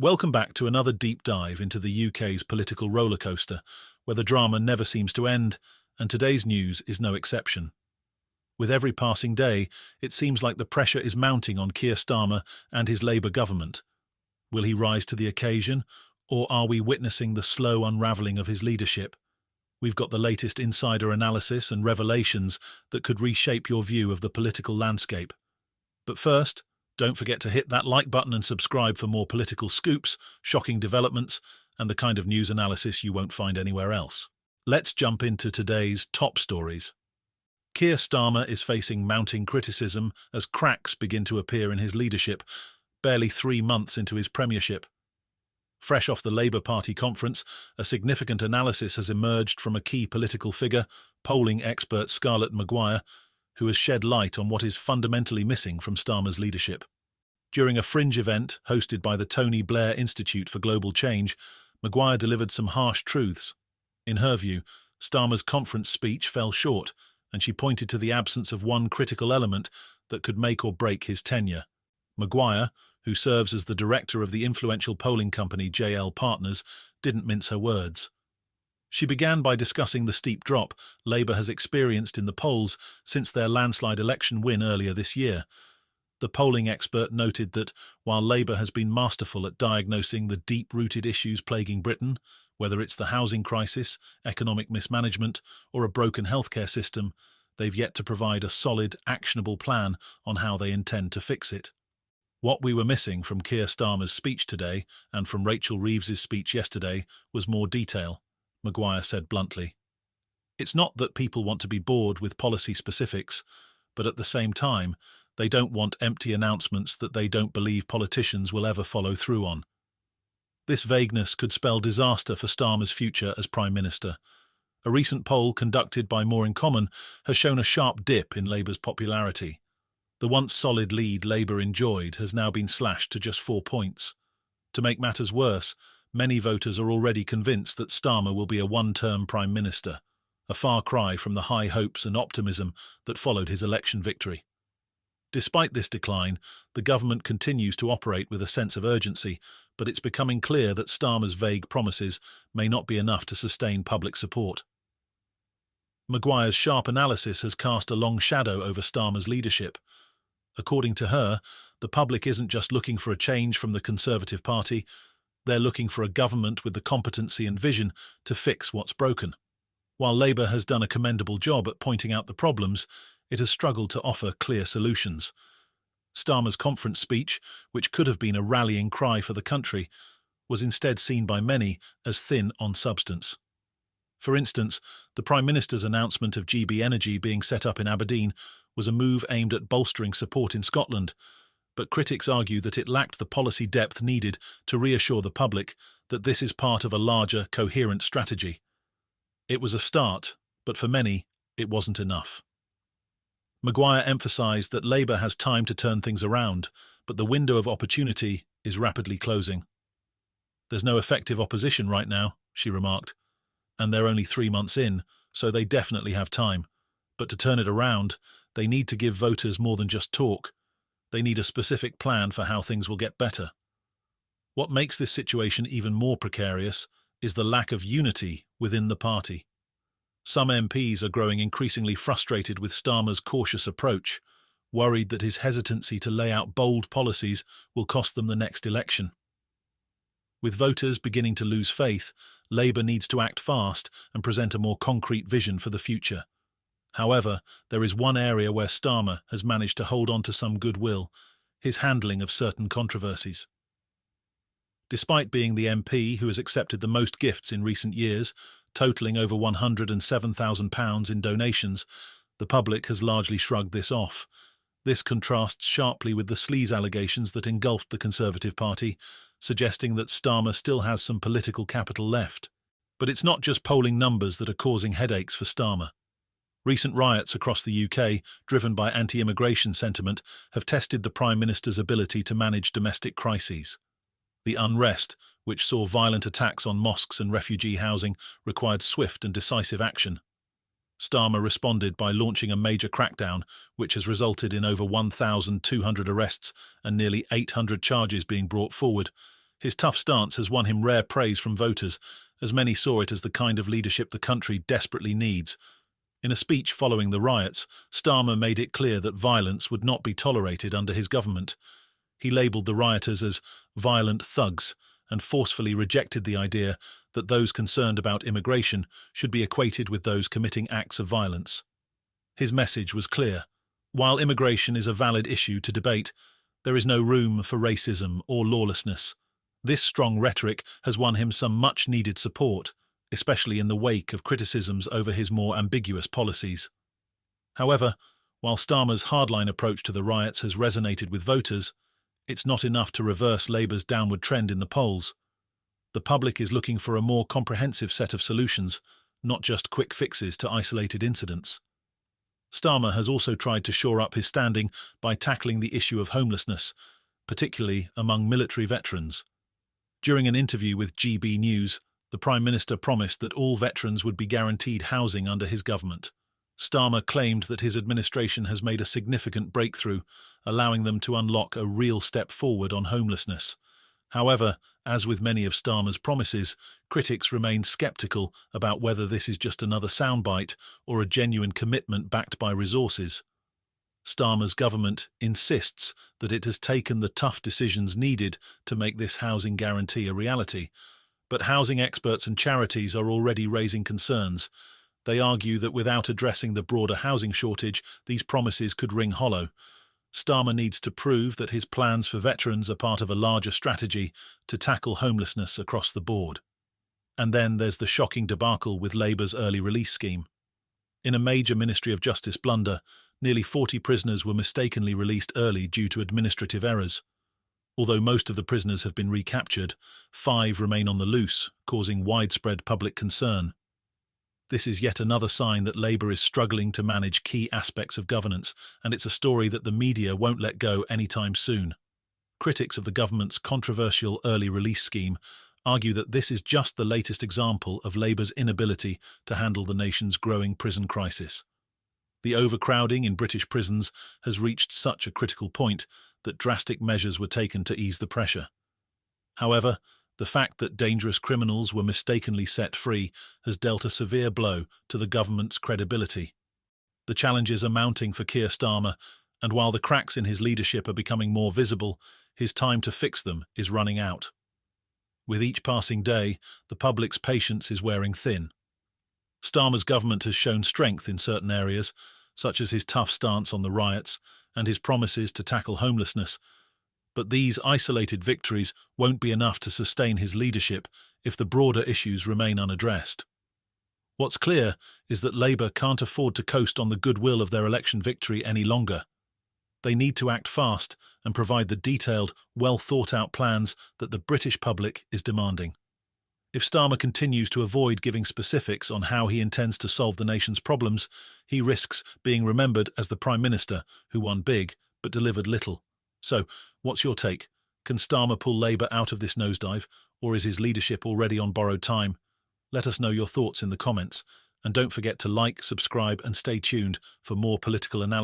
Welcome back to another deep dive into the UK's political rollercoaster, where the drama never seems to end, and today's news is no exception. With every passing day, it seems like the pressure is mounting on Keir Starmer and his Labour government. Will he rise to the occasion, or are we witnessing the slow unravelling of his leadership? We've got the latest insider analysis and revelations that could reshape your view of the political landscape. But first, don't forget to hit that like button and subscribe for more political scoops, shocking developments, and the kind of news analysis you won't find anywhere else. Let's jump into today's top stories. Keir Starmer is facing mounting criticism as cracks begin to appear in his leadership, barely 3 months into his premiership. Fresh off the Labour Party conference, a significant analysis has emerged from a key political figure, polling expert Scarlett Maguire, who has shed light on what is fundamentally missing from Starmer's leadership. During a fringe event hosted by the Tony Blair Institute for Global Change, Maguire delivered some harsh truths. In her view, Starmer's conference speech fell short, and she pointed to the absence of one critical element that could make or break his tenure. Maguire, who serves as the director of the influential polling company JL Partners, didn't mince her words. She began by discussing the steep drop Labour has experienced in the polls since their landslide election win earlier this year. The polling expert noted that while Labour has been masterful at diagnosing the deep-rooted issues plaguing Britain, whether it's the housing crisis, economic mismanagement, or a broken healthcare system, they've yet to provide a solid, actionable plan on how they intend to fix it. What we were missing from Keir Starmer's speech today and from Rachel Reeves's speech yesterday was more detail, Maguire said bluntly. It's not that people want to be bored with policy specifics, but at the same time, they don't want empty announcements that they don't believe politicians will ever follow through on. This vagueness could spell disaster for Starmer's future as Prime Minister. A recent poll conducted by More in Common has shown a sharp dip in Labour's popularity. The once solid lead Labour enjoyed has now been slashed to just 4 points. To make matters worse, many voters are already convinced that Starmer will be a one-term Prime Minister, a far cry from the high hopes and optimism that followed his election victory. Despite this decline, the government continues to operate with a sense of urgency, but it's becoming clear that Starmer's vague promises may not be enough to sustain public support. Maguire's sharp analysis has cast a long shadow over Starmer's leadership. According to her, the public isn't just looking for a change from the Conservative Party, they're looking for a government with the competency and vision to fix what's broken. While Labour has done a commendable job at pointing out the problems, it has struggled to offer clear solutions. Starmer's conference speech, which could have been a rallying cry for the country, was instead seen by many as thin on substance. For instance, the Prime Minister's announcement of GB Energy being set up in Aberdeen was a move aimed at bolstering support in Scotland, but critics argue that it lacked the policy depth needed to reassure the public that this is part of a larger, coherent strategy. It was a start, but for many, it wasn't enough. Maguire emphasised that Labour has time to turn things around, but the window of opportunity is rapidly closing. There's no effective opposition right now, she remarked, and they're only 3 months in, so they definitely have time. But to turn it around, they need to give voters more than just talk. They need a specific plan for how things will get better. What makes this situation even more precarious is the lack of unity within the party. Some MPs are growing increasingly frustrated with Starmer's cautious approach, worried that his hesitancy to lay out bold policies will cost them the next election. With voters beginning to lose faith, Labour needs to act fast and present a more concrete vision for the future. However, there is one area where Starmer has managed to hold on to some goodwill: his handling of certain controversies. Despite being the MP who has accepted the most gifts in recent years, totalling over £107,000 in donations, the public has largely shrugged this off. This contrasts sharply with the sleaze allegations that engulfed the Conservative Party, suggesting that Starmer still has some political capital left. But it's not just polling numbers that are causing headaches for Starmer. Recent riots across the UK, driven by anti-immigration sentiment, have tested the Prime Minister's ability to manage domestic crises. The unrest, which saw violent attacks on mosques and refugee housing, required swift and decisive action. Starmer responded by launching a major crackdown, which has resulted in over 1,200 arrests and nearly 800 charges being brought forward, His tough stance has won him rare praise from voters, as many saw it as the kind of leadership the country desperately needs. In a speech following the riots, Starmer made it clear that violence would not be tolerated under his government. He labelled the rioters as violent thugs and forcefully rejected the idea that those concerned about immigration should be equated with those committing acts of violence. His message was clear. While immigration is a valid issue to debate, there is no room for racism or lawlessness. This strong rhetoric has won him some much-needed support, especially in the wake of criticisms over his more ambiguous policies. However, while Starmer's hardline approach to the riots has resonated with voters, it's not enough to reverse Labour's downward trend in the polls. The public is looking for a more comprehensive set of solutions, not just quick fixes to isolated incidents. Starmer has also tried to shore up his standing by tackling the issue of homelessness, particularly among military veterans. During an interview with GB News, the Prime Minister promised that all veterans would be guaranteed housing under his government. Starmer claimed that his administration has made a significant breakthrough, allowing them to unlock a real step forward on homelessness. However, as with many of Starmer's promises, critics remain sceptical about whether this is just another soundbite or a genuine commitment backed by resources. Starmer's government insists that it has taken the tough decisions needed to make this housing guarantee a reality, but housing experts and charities are already raising concerns. They argue that without addressing the broader housing shortage, these promises could ring hollow. Starmer needs to prove that his plans for veterans are part of a larger strategy to tackle homelessness across the board. And then there's the shocking debacle with Labour's early release scheme. In a major Ministry of Justice blunder, nearly 40 prisoners were mistakenly released early due to administrative errors. Although most of the prisoners have been recaptured, 5 remain on the loose, causing widespread public concern. This is yet another sign that Labour is struggling to manage key aspects of governance, and it's a story that the media won't let go anytime soon. Critics of the government's controversial early release scheme argue that this is just the latest example of Labour's inability to handle the nation's growing prison crisis. The overcrowding in British prisons has reached such a critical point that drastic measures were taken to ease the pressure. However, the fact that dangerous criminals were mistakenly set free has dealt a severe blow to the government's credibility. The challenges are mounting for Keir Starmer, and while the cracks in his leadership are becoming more visible, his time to fix them is running out. With each passing day, the public's patience is wearing thin. Starmer's government has shown strength in certain areas, such as his tough stance on the riots and his promises to tackle homelessness, but these isolated victories won't be enough to sustain his leadership if the broader issues remain unaddressed. What's clear is that Labour can't afford to coast on the goodwill of their election victory any longer. They need to act fast and provide the detailed, well-thought-out plans that the British public is demanding. If Starmer continues to avoid giving specifics on how he intends to solve the nation's problems, he risks being remembered as the Prime Minister who won big but delivered little. So, what's your take? Can Starmer pull Labour out of this nosedive, or is his leadership already on borrowed time? Let us know your thoughts in the comments, and don't forget to like, subscribe and stay tuned for more political analysis.